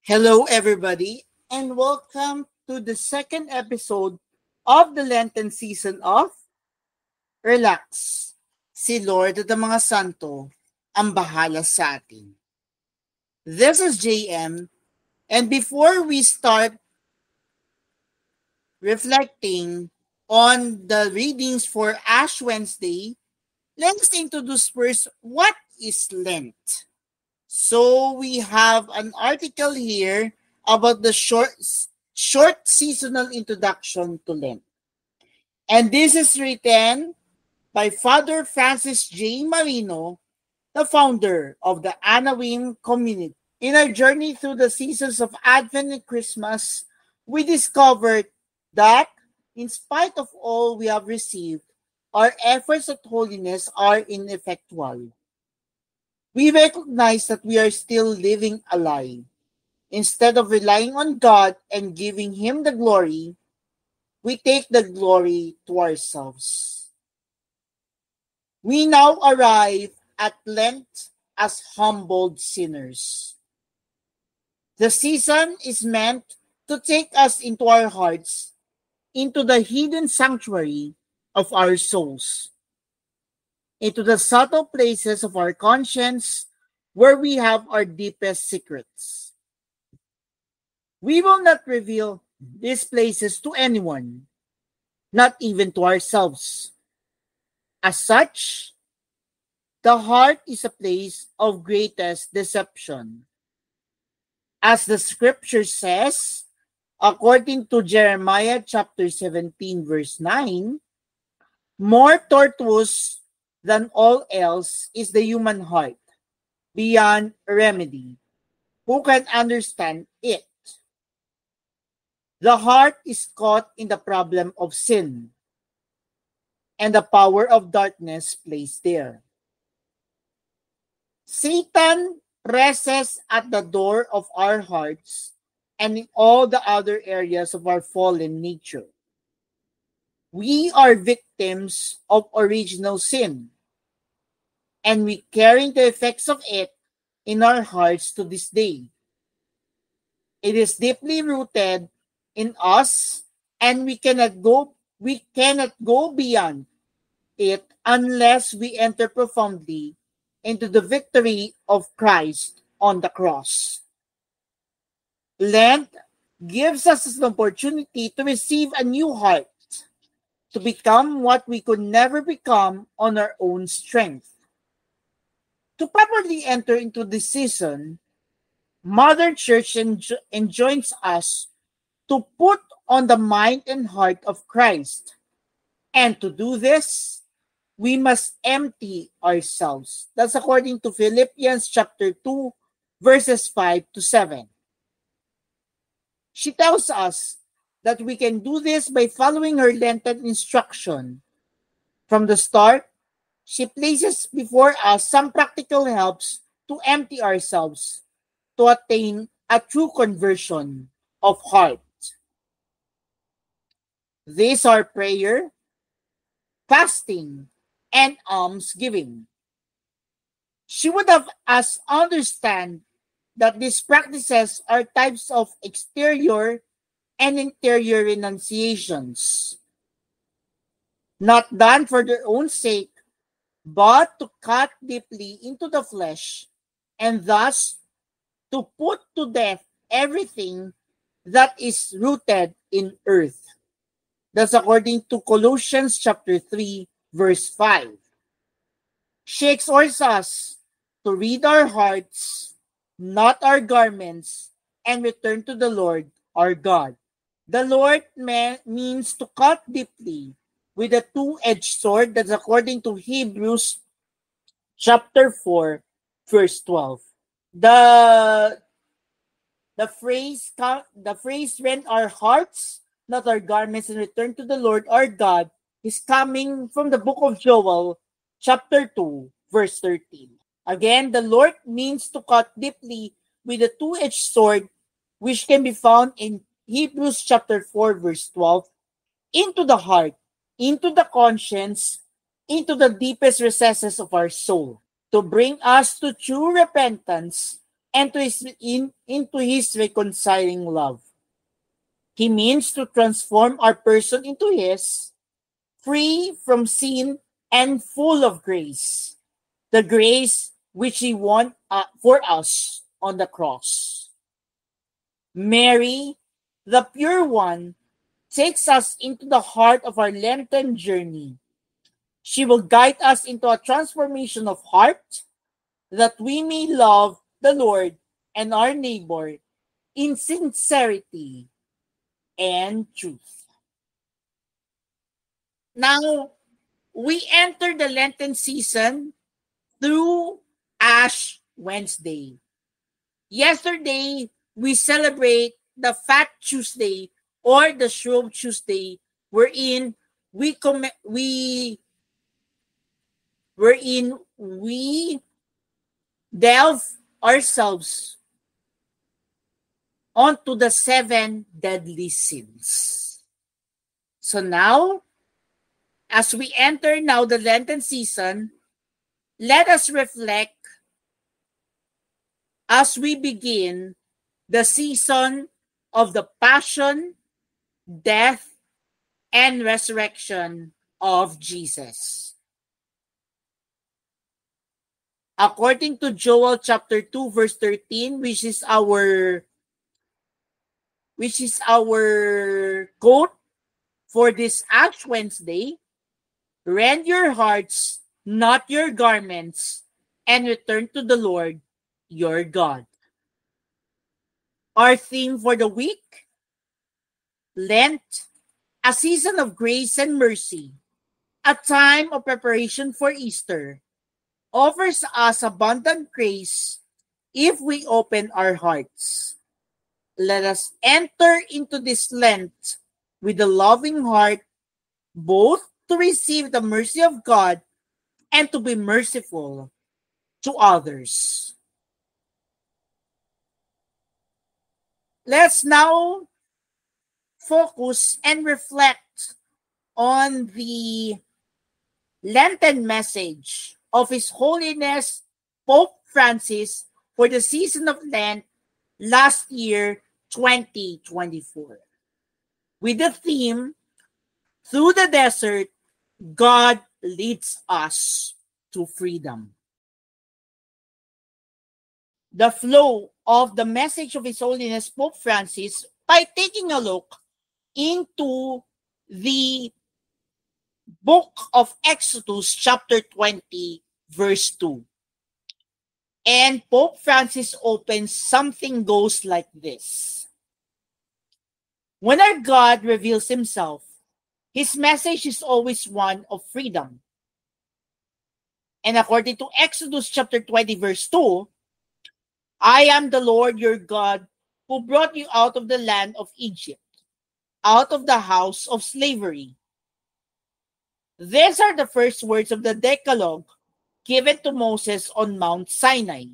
Hello, everybody, and welcome to the second episode of the Lenten season of Relax. Si Lord at ang mga santo ang bahala sa atin. This is JM, and before we start reflecting on the readings for Ash Wednesday, let's introduce first what is Lent. So we have an article here about the short seasonal introduction to Lent. And this is written by Father Francis J. Marino, the founder of the Anawim community. In our journey through the seasons of Advent and Christmas, we discovered that in spite of all we have received, our efforts at holiness are ineffectual. We recognize that we are still living a lie. Instead of relying on God and giving Him the glory, we take the glory to ourselves. We now arrive at Lent as humbled sinners. The season is meant to take us into our hearts, into the hidden sanctuary of our souls, into the subtle places of our conscience where we have our deepest secrets. We will not reveal these places to anyone, not even to ourselves. As such, the heart is a place of greatest deception. As the scripture says, according to Jeremiah chapter 17 verse 9, more tortuous than all else is the human heart, beyond remedy. Who can understand it? The heart is caught in the problem of sin, and the power of darkness placed there. Satan presses at the door of our hearts and in all the other areas of our fallen nature. We are victims of original sin, and we carry the effects of it in our hearts to this day. It is deeply rooted in us, and we cannot go beyond it unless we enter profoundly into the victory of Christ on the cross. Lent gives us an opportunity to receive a new heart, to become what we could never become on our own strength. To properly enter into this season, Mother Church enjoins us to put on the mind and heart of Christ. And to do this, we must empty ourselves. That's according to Philippians chapter 2, verses 5 to 7. She tells us that we can do this by following her Lenten instruction. From the start, she places before us some practical helps to empty ourselves, to attain a true conversion of heart. These are prayer, fasting, and almsgiving. She would have us understand that these practices are types of exterior and interior renunciations, not done for their own sake, but to cut deeply into the flesh, and thus to put to death everything that is rooted in earth. That's according to Colossians chapter 3, verse 5. She exhorts us to read our hearts, not our garments, and return to the Lord our God. The Lord means to cut deeply with a two-edged sword. That's according to Hebrews chapter 4, verse 12. The phrase rend our hearts, not our garments, and return to the Lord our God is coming from the book of Joel, chapter 2, verse 13. Again, the Lord means to cut deeply with a two-edged sword, which can be found in Hebrews chapter 4, verse 12, into the heart, into the conscience, into the deepest recesses of our soul, to bring us to true repentance and into his reconciling love. He means to transform our person into his, free from sin and full of grace. The grace which he won for us on the cross. Mary, the pure one, takes us into the heart of our Lenten journey. She will guide us into a transformation of heart that we may love the Lord and our neighbor in sincerity and truth. Now, we enter the Lenten season through Ash Wednesday. Yesterday, we celebrate the Fat Tuesday or the Shrove Tuesday, wherein we delve ourselves onto the 7 deadly sins. So now, as we enter now the Lenten season, let us reflect as we begin the season of the passion, death, and resurrection of Jesus. According to Joel chapter 2 verse 13, which is our quote for this Ash Wednesday, rend your hearts, not your garments, and return to the Lord your God. Our theme for the week, Lent, a season of grace and mercy, a time of preparation for Easter, offers us abundant grace if we open our hearts. Let us enter into this Lent with a loving heart, both to receive the mercy of God and to be merciful to others. Let's now focus and reflect on the Lenten message of His Holiness Pope Francis for the season of Lent last year, 2024. With the theme, Through the Desert, God Leads Us to Freedom. The flow of the message of His Holiness Pope Francis by taking a look into the book of Exodus chapter 20 verse 2. And Pope Francis opens, something goes like this. When our God reveals himself, his message is always one of freedom. And according to Exodus chapter 20 verse 2, I am the Lord your God who brought you out of the land of Egypt, out of the house of slavery. These are the first words of the Decalogue given to Moses on Mount Sinai.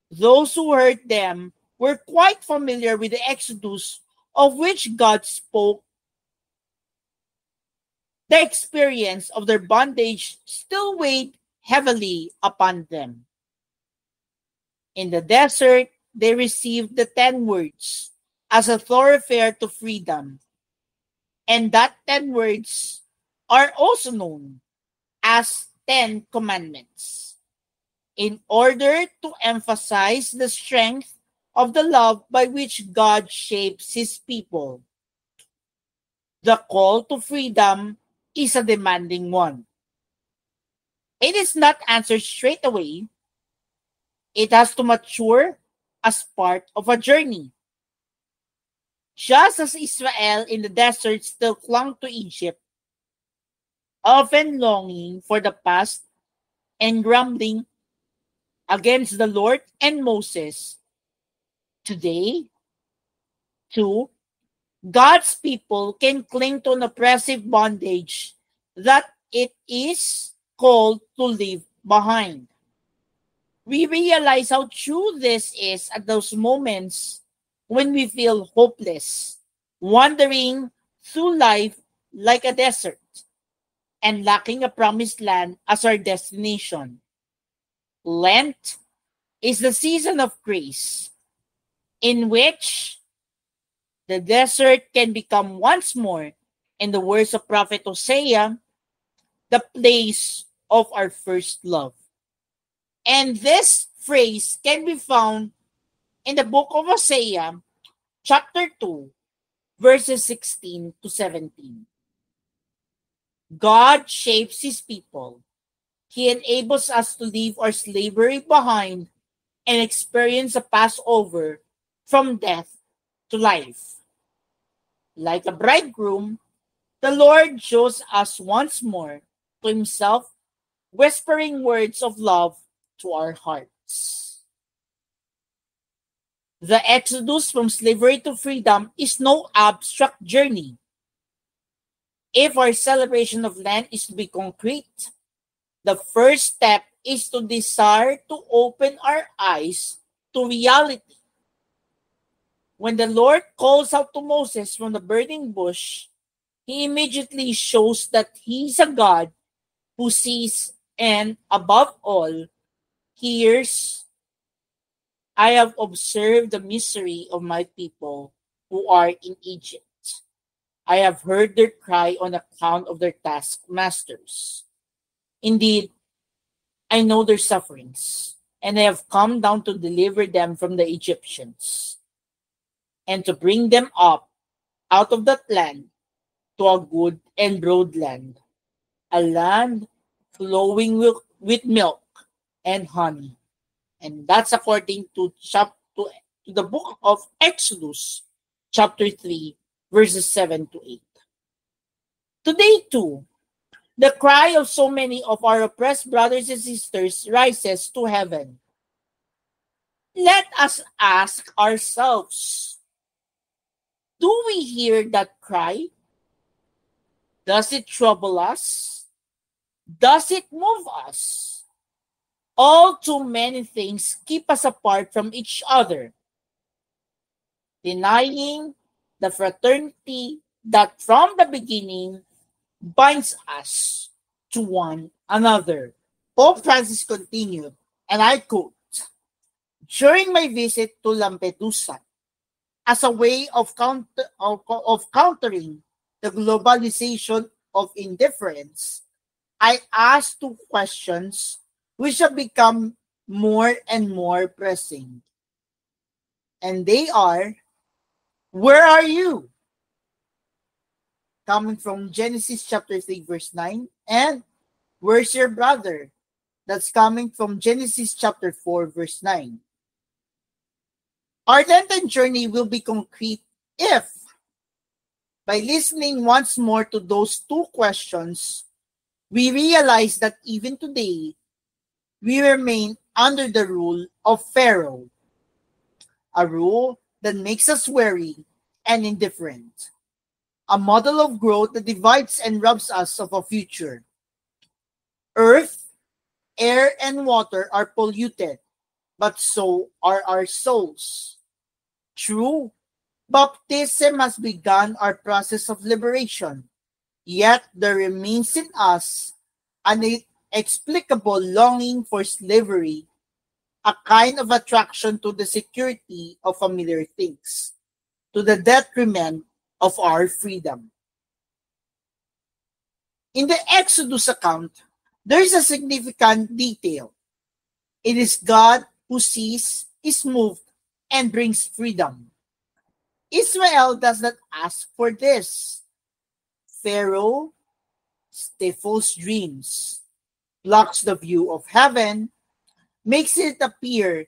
Those who heard them were quite familiar with the Exodus of which God spoke. The experience of their bondage still weighed heavily upon them. In the desert, they received the 10 words as a thoroughfare to freedom. And that 10 words are also known as 10 Commandments, in order to emphasize the strength of the love by which God shapes his people. The call to freedom is a demanding one. It is not answered straight away. It has to mature as part of a journey. Just as Israel in the desert still clung to Egypt, often longing for the past and grumbling against the Lord and Moses, today, too, God's people can cling to an oppressive bondage that it is called to leave behind. We realize how true this is at those moments when we feel hopeless, wandering through life like a desert, and lacking a promised land as our destination. Lent is the season of grace in which the desert can become once more, in the words of Prophet Hosea, the place of our first love. And this phrase can be found in the book of Hosea, chapter 2, verses 16 to 17. God shapes his people. He enables us to leave our slavery behind and experience a Passover from death to life. Like a bridegroom, the Lord shows us once more to himself, whispering words of love to our hearts. The exodus from slavery to freedom is no abstract journey. If our celebration of Lent is to be concrete, the first step is to desire to open our eyes to reality. When the Lord calls out to Moses from the burning bush, he immediately shows that he is a God who sees and, above all, hears. I have observed the misery of my people who are in Egypt. I have heard their cry on account of their taskmasters. Indeed, I know their sufferings, and I have come down to deliver them from the Egyptians, and to bring them up out of that land to a good and broad land, a land flowing with milk and honey. And that's according to the book of Exodus, chapter 3, verses 7 to 8. Today, too, the cry of so many of our oppressed brothers and sisters rises to heaven. Let us ask ourselves, do we hear that cry? Does it trouble us? Does it move us? All too many things keep us apart from each other, denying the fraternity that from the beginning binds us to one another. Pope Francis continued, and I quote, during my visit to Lampedusa, as a way of countering the globalization of indifference, I asked two questions which have become more and more pressing. And they are, where are you? Coming from Genesis chapter 3, verse 9. And where's your brother? That's coming from Genesis chapter 4, verse 9. Our Lenten journey will be concrete if, by listening once more to those two questions, we realize that even today, we remain under the rule of Pharaoh, a rule that makes us weary and indifferent, a model of growth that divides and robs us of a future. Earth, air, and water are polluted, but so are our souls. True, baptism has begun our process of liberation, yet there remains in us an inexplicable longing for slavery, a kind of attraction to the security of familiar things, to the detriment of our freedom. In the Exodus account, there is a significant detail. It is God who sees, is moved, and brings freedom. Israel does not ask for this. Pharaoh stifles dreams, blocks the view of heaven, makes it appear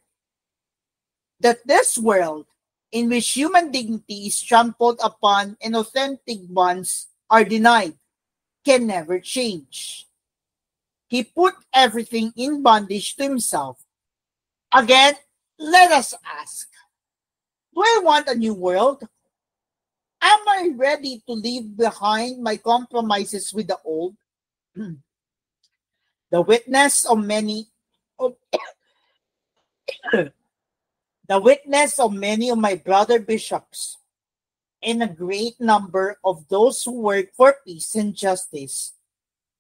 that this world, in which human dignity is trampled upon and authentic bonds are denied, can never change. He put everything in bondage to himself. Again, let us ask, do I want a new world? Am I ready to leave behind my compromises with the old? The witness of many of the witness of many of my brother bishops and a great number of those who work for peace and justice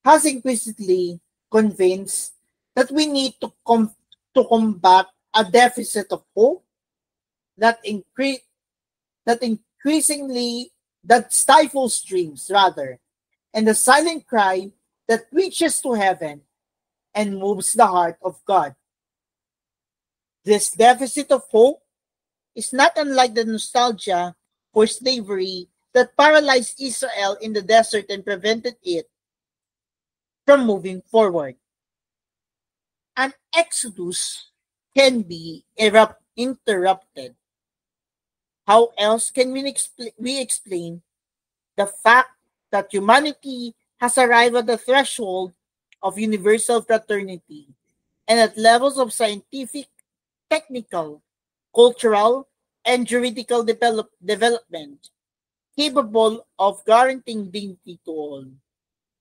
has implicitly convinced that we need to combat a deficit of hope that increasingly that stifles dreams rather, and the silent cry that reaches to heaven and moves the heart of God. This deficit of hope is not unlike the nostalgia for slavery that paralyzed Israel in the desert and prevented it from moving forward. An exodus can be interrupted. How else can we explain the fact that humanity has arrived at the threshold of universal fraternity and at levels of scientific, technical, cultural, and juridical development capable of guaranteeing dignity to all,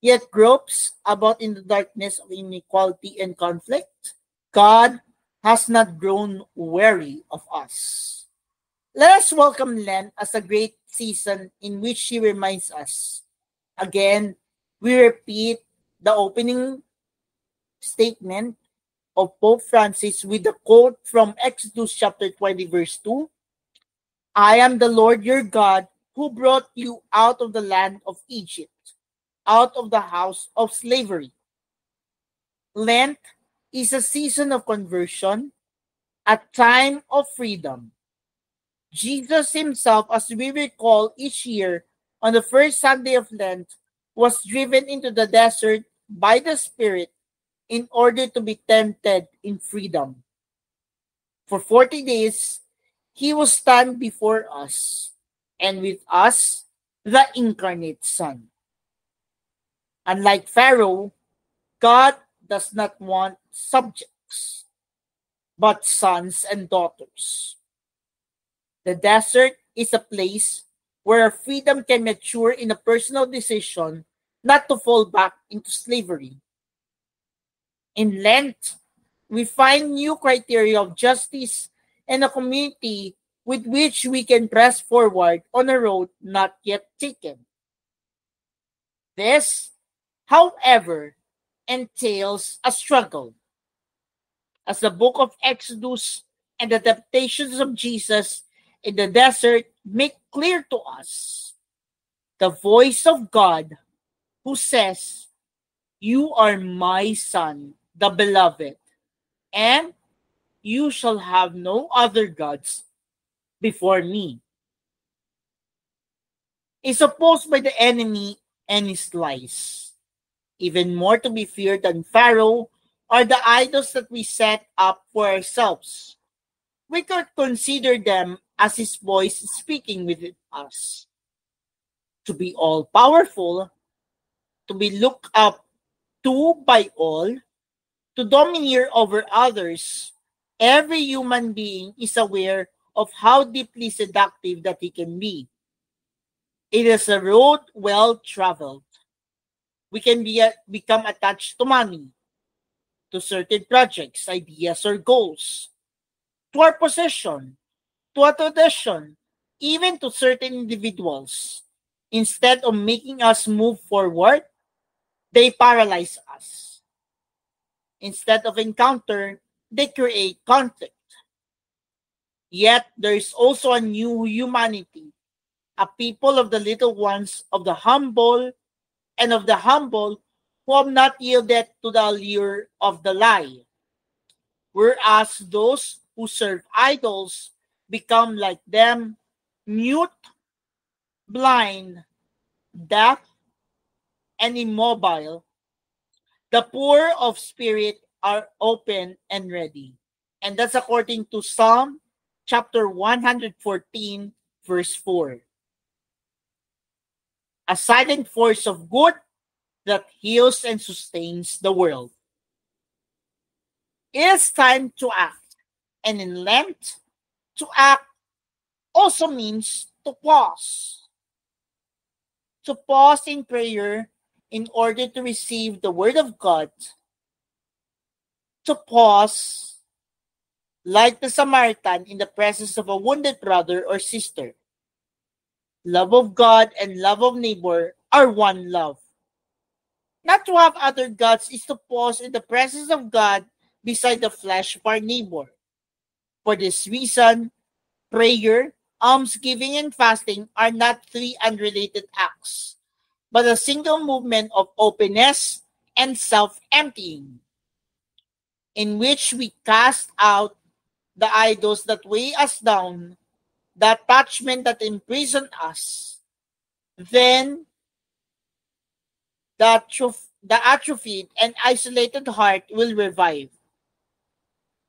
yet gropes about in the darkness of inequality and conflict? God has not grown weary of us. Let us welcome Lent as a great season in which she reminds us. Again, we repeat the opening statement of Pope Francis with the quote from Exodus chapter 20 verse 2. I am the Lord your God who brought you out of the land of Egypt, out of the house of slavery. Lent is a season of conversion, a time of freedom. Jesus himself, as we recall each year on the first Sunday of Lent, was driven into the desert by the Spirit in order to be tempted in freedom. For 40 days, he will stand before us, and with us, the incarnate Son. Unlike Pharaoh, God does not want subjects, but sons and daughters. The desert is a place where freedom can mature in a personal decision not to fall back into slavery. In Lent, we find new criteria of justice and a community with which we can press forward on a road not yet taken. This, however, entails a struggle. As the book of Exodus and the temptations of Jesus in the desert make clear to us, the voice of God who says, "You are my son, the beloved, and you shall have no other gods before me," is opposed by the enemy and his lies. Even more to be feared than Pharaoh are the idols that we set up for ourselves. We could consider them as his voice speaking with us. To be all-powerful, to be looked up to by all, to domineer over others, every human being is aware of how deeply seductive that he can be. It is a road well traveled. We can become attached to money, to certain projects, ideas, or goals, to our possession, to a tradition, even to certain individuals. Instead of making us move forward, they paralyze us. Instead of encounter, they create conflict. Yet there is also a new humanity, a people of the little ones, of the humble, and of the humble who have not yielded to the allure of the lie. Whereas those who serve idols become like them, mute, blind, deaf, and immobile, the poor of spirit are open and ready. And that's according to Psalm chapter 114, verse 4. A silent force of good that heals and sustains the world. It is time to act. And in Lent, to act also means to pause. To pause in prayer in order to receive the word of God. To pause like the Samaritan in the presence of a wounded brother or sister. Love of God and love of neighbor are one love. Not to have other gods is to pause in the presence of God beside the flesh of our neighbor. For this reason, prayer, almsgiving, and fasting are not three unrelated acts, but a single movement of openness and self-emptying, in which we cast out the idols that weigh us down, the attachment that imprison us. Then the atrophied and isolated heart will revive.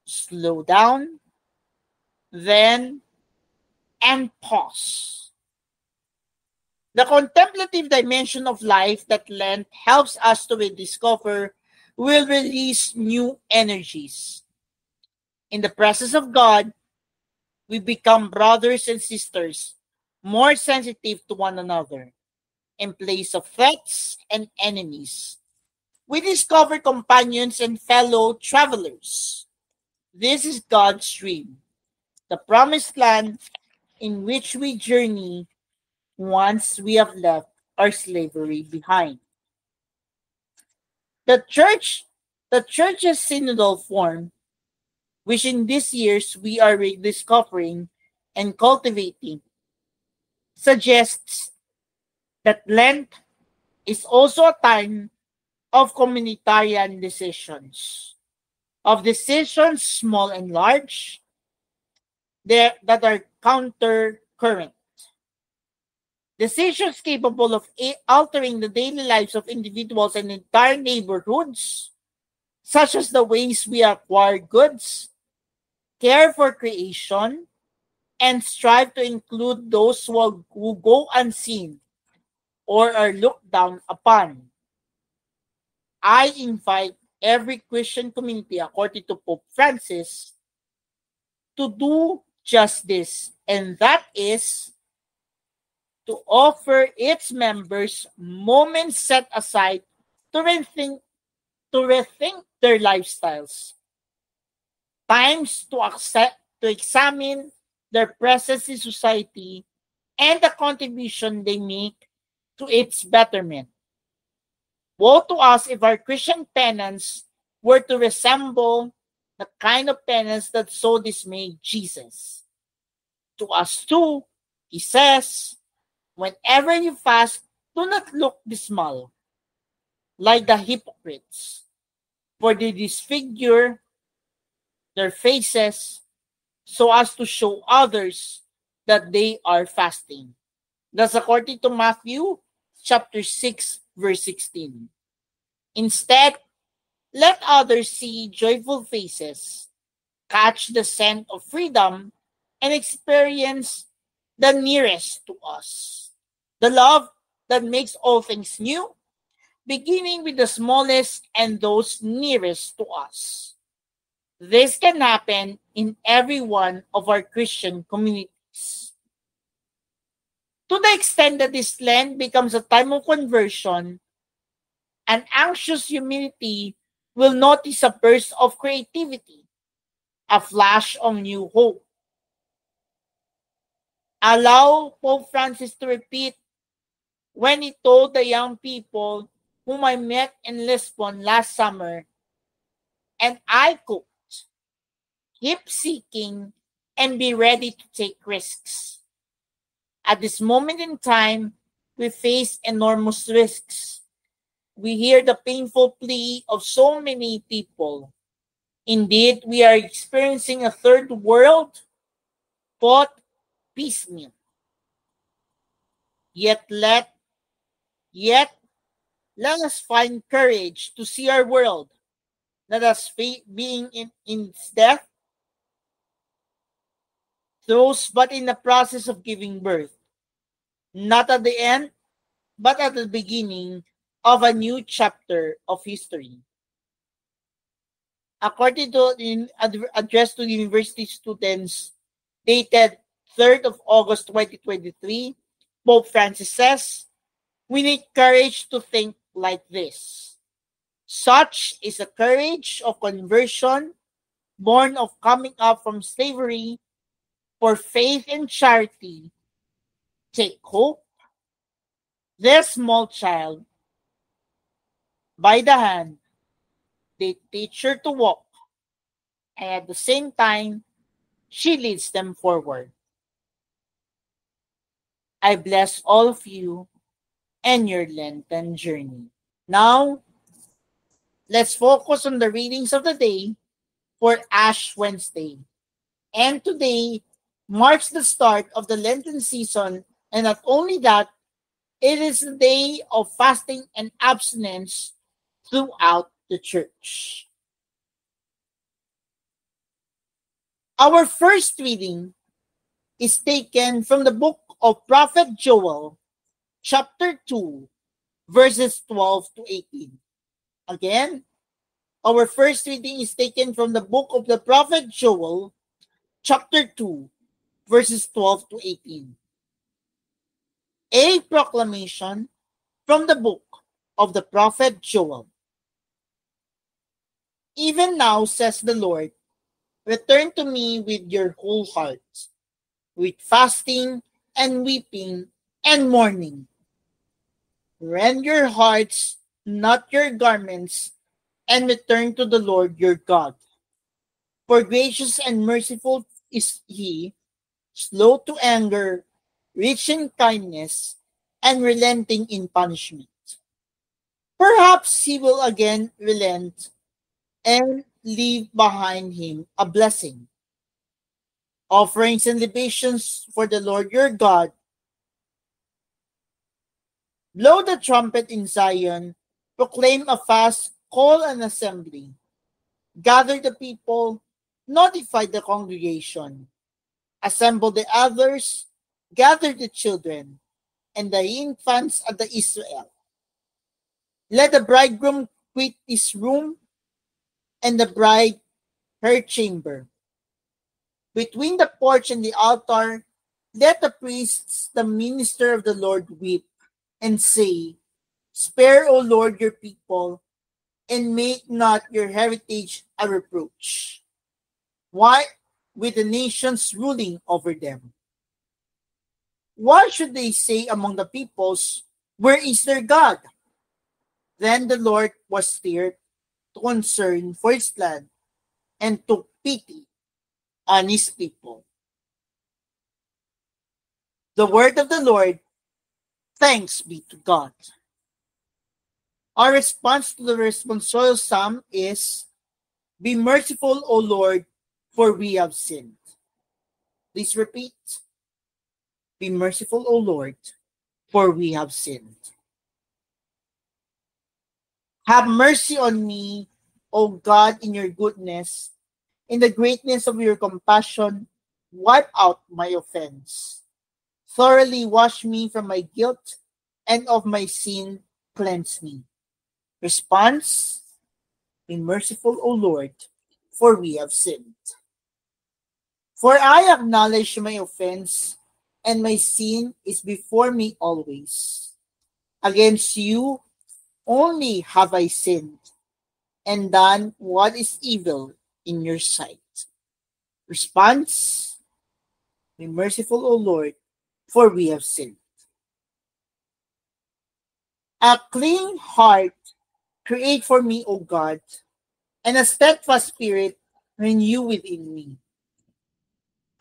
Slow down, then, and pause. The contemplative dimension of life that Lent helps us to rediscover will release new energies. In the presence of God, we become brothers and sisters, more sensitive to one another. In place of threats and enemies, we discover companions and fellow travelers. This is God's dream, the promised land in which we journey once we have left our slavery behind. The church's synodal form, which in these years we are rediscovering and cultivating, suggests that Lent is also a time of communitarian decisions, of decisions small and large that are counter-current. Decisions capable of altering the daily lives of individuals and entire neighborhoods, such as the ways we acquire goods, care for creation, and strive to include those who go unseen or are looked down upon. I invite every Christian community, according to Pope Francis, to do just this, and that is to offer its members moments set aside to rethink their lifestyles, times to examine their presence in society and the contribution they make to its betterment. Woe to us if our Christian penance were to resemble the kind of penance that so dismayed Jesus. To us too, he says, whenever you fast, do not look dismal, like the hypocrites, for they disfigure their faces so as to show others that they are fasting. That's according to Matthew chapter 6, verse 16. Instead, let others see joyful faces, catch the scent of freedom, and experience the nearest to us. The love that makes all things new, beginning with the smallest and those nearest to us. This can happen in every one of our Christian communities. To the extent that this Lent becomes a time of conversion, an anxious humility will notice a burst of creativity, a flash of new hope. Allow Pope Francis to repeat when he told the young people whom I met in Lisbon last summer, and I quote, keep seeking and be ready to take risks. At this moment in time, we face enormous risks. We hear the painful plea of so many people. Indeed, we are experiencing a third world fought piecemeal. Yet let us find courage to see our world, not as being in its death, those but in the process of giving birth, not at the end, but at the beginning of a new chapter of history. According to an address to university students dated 3rd of August 2023, Pope Francis says, we need courage to think like this. Such is the courage of conversion, born of coming up from slavery, for faith and charity. Take hope. This small child, by the hand, they teach her to walk, and at the same time, she leads them forward. I bless all of you and your Lenten journey. Now, let's focus on the readings of the day for Ash Wednesday. And today marks the start of the Lenten season, and not only that, it is the day of fasting and abstinence throughout the church. Our first reading is taken from the book of Prophet Joel, chapter 2, verses 12 to 18. Again, our first reading is taken from the book of the Prophet Joel, chapter 2, verses 12 to 18. A proclamation from the book of the prophet Joel. Even now, says the Lord, return to me with your whole heart, with fasting and weeping and mourning. Rend your hearts, not your garments, and return to the Lord your God. For gracious and merciful is he, slow to anger, rich in kindness, and relenting in punishment. Perhaps he will again relent and leave behind him a blessing. Offerings and libations for the Lord your God. Blow the trumpet in Zion, proclaim a fast, call an assembly. Gather the people, notify the congregation. Assemble the elders, gather the children, and the infants of the Israel. Let the bridegroom quit his room, and the bride her chamber. Between the porch and the altar, let the priests, the minister of the Lord, weep and say, spare, O Lord, your people, and make not your heritage a reproach. Why, with the nations ruling over them? Why should they say among the peoples, where is their God? Then the Lord was stirred to concern for his land and took pity on his people. The word of the Lord, thanks be to God. Our response to the responsorial psalm is, be merciful, O Lord, for we have sinned. Please repeat. Be merciful, O Lord, for we have sinned. Have mercy on me, O God, in your goodness. In the greatness of your compassion, wipe out my offense. Thoroughly wash me from my guilt, and of my sin cleanse me. Response, be merciful, O Lord, for we have sinned. For I acknowledge my offense, and my sin is before me always. Against you only have I sinned, and done what is evil in your sight. Response, be merciful, O Lord, for we have sinned. A clean heart create for me, O God, and a steadfast spirit renew within me.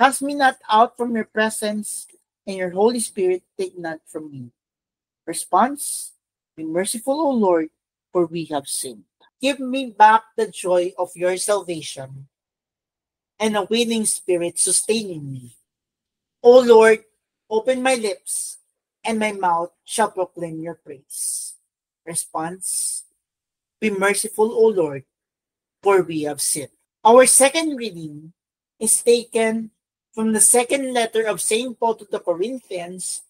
Cast me not out from your presence, and your Holy Spirit take not from me. Response, be merciful, O Lord, for we have sinned. Give me back the joy of your salvation, and a willing spirit sustaining me. O Lord, open my lips, and my mouth shall proclaim your praise. Response, be merciful, O Lord, for we have sinned. Our second reading is taken from the second letter of St. Paul to the Corinthians,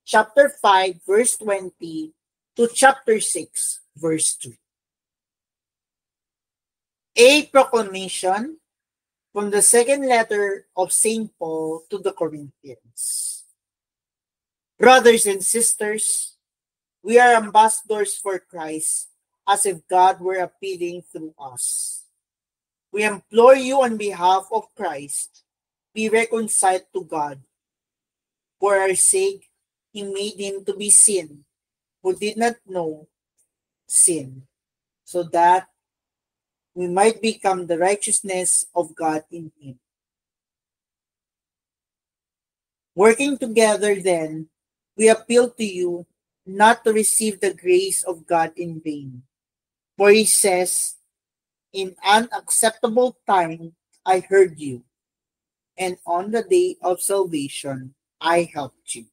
chapter 5, verse 20, to chapter 6, verse 2. A proclamation from the second letter of St. Paul to the Corinthians. Brothers and sisters, we are ambassadors for Christ, as if God were appealing through us. We implore you on behalf of Christ, be reconciled to God. For our sake, he made him to be sin, who did not know sin, so that we might become the righteousness of God in him. Working together then, we appeal to you not to receive the grace of God in vain. For he says, in an acceptable time I heard you, and on the day of salvation I helped you.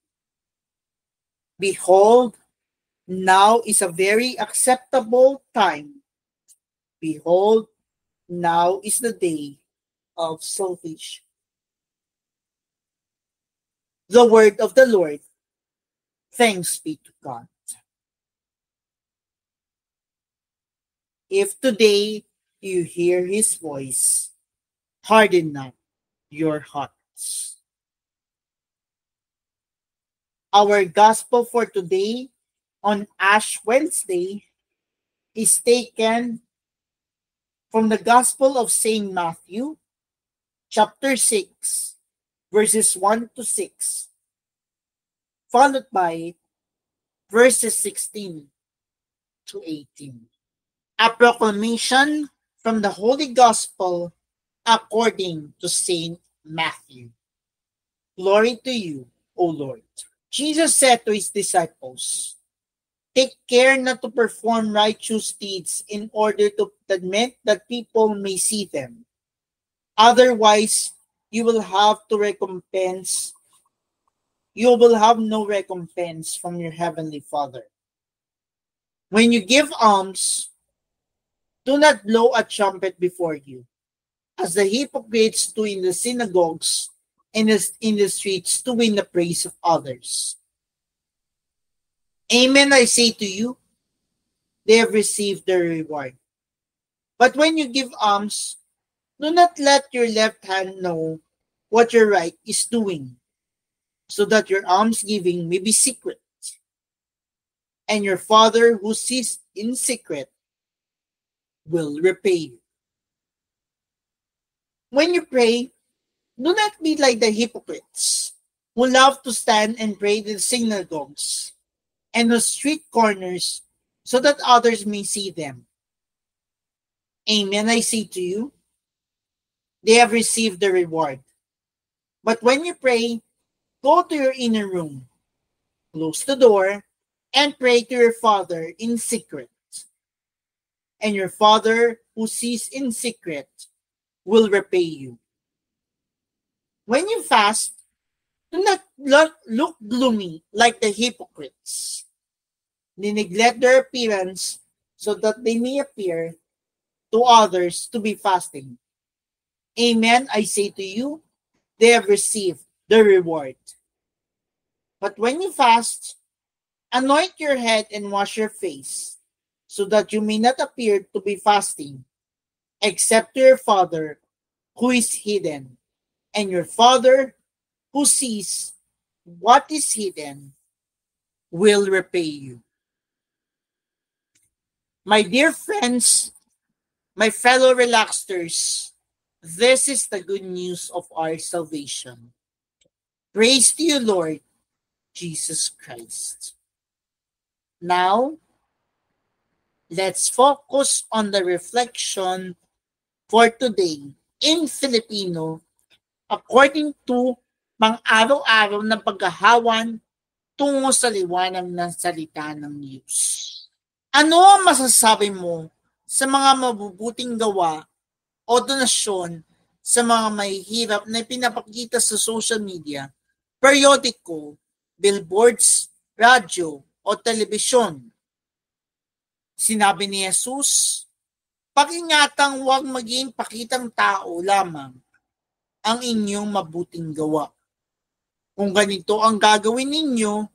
Behold, now is a very acceptable time. Behold, now is the day of salvation. The word of the Lord. Thanks be to God. If today you hear his voice, harden not your hearts. Our gospel for today on Ash Wednesday is taken from the Gospel of St. Matthew, chapter 6, verses 1 to 6, followed by verses 16 to 18. A proclamation from the Holy Gospel according to St. Matthew. Glory to you, O Lord. Jesus said to his disciples, take care not to perform righteous deeds in order to admit that people may see them. Otherwise, you will have no recompense from your heavenly Father. When you give alms, do not blow a trumpet before you, as the hypocrites do in the synagogues and in the streets to win the praise of others. Amen, I say to you, they have received their reward. But when you give alms, do not let your left hand know what your right is doing, so that your almsgiving may be secret. And your Father who sees in secret will repay you. When you pray, do not be like the hypocrites who love to stand and pray in the synagogues and the street corners so that others may see them. Amen, I say to you, they have received the reward. But when you pray, go to your inner room, close the door, and pray to your Father in secret. And your Father who sees in secret will repay you. When you fast, do not look gloomy like the hypocrites. They neglect their appearance so that they may appear to others to be fasting. Amen, I say to you, they have received the reward. But when you fast, anoint your head and wash your face, so that you may not appear to be fasting, except to your Father who is hidden, and your Father who sees what is hidden will repay you. My dear friends, my fellow relaxers, this is the good news of our salvation. Praise to you, Lord Jesus Christ. Now, let's focus on the reflection for today in Filipino according to pang-araw-araw na paghahawan tungo sa liwanag ng salita ng Diyos. Ano ang masasabi mo sa mga mabubuting gawa o donasyon sa mga mahihirap na pinapakita sa social media, periodiko, billboards, radyo, o telebisyon? Sinabi ni Jesus, pag-ingatang huwag maging pakitang tao lamang ang inyong mabuting gawa. Kung ganito ang gagawin ninyo,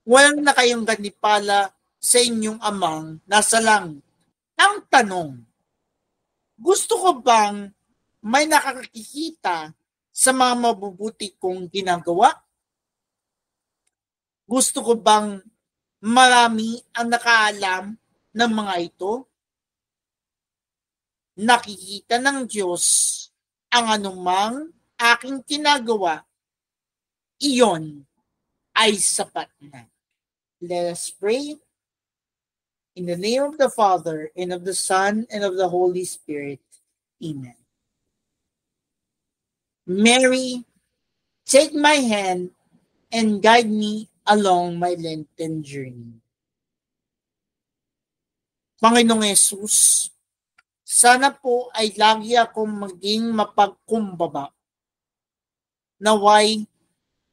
walang na kayong ganipala sa inyong amang nasa langit. Ang tanong, gusto ko bang may nakakakita sa mga mabubuti kong ginagawa? Gusto ko bang marami ang nakaalam ng mga ito? Nakikita ng Diyos ang anumang aking ginagawa, iyon ay sapat na. Let us pray. In the name of the Father, and of the Son, and of the Holy Spirit. Amen. Mary, take my hand and guide me along my Lenten journey. Panginoong Yesus, sana po ay lagi akong maging mapagkumbaba. Naway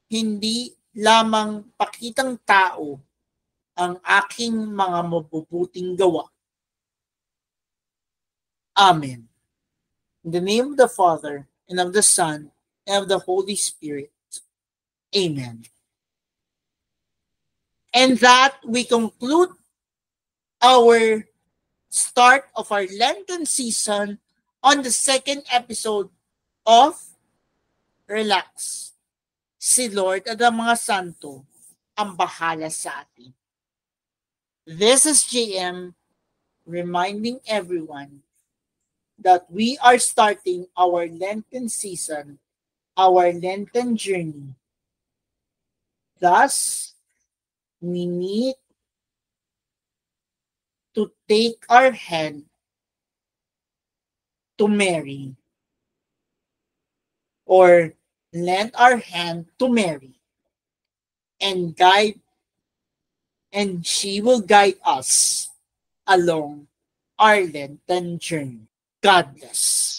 hindi lamang pakitang tao ang aking mga mabubuting gawa. Amen. In the name of the Father, and of the Son, and of the Holy Spirit. Amen. And that we conclude our start of our Lenten season on the second episode of Relax. Si Lord at ang mga santo ang bahala sa atin. This is JM reminding everyone that we are starting our Lenten season, our Lenten journey. Thus, we need to take our hand to Mary, or lend our hand to Mary, and she will guide us along our Lenten journey. God bless.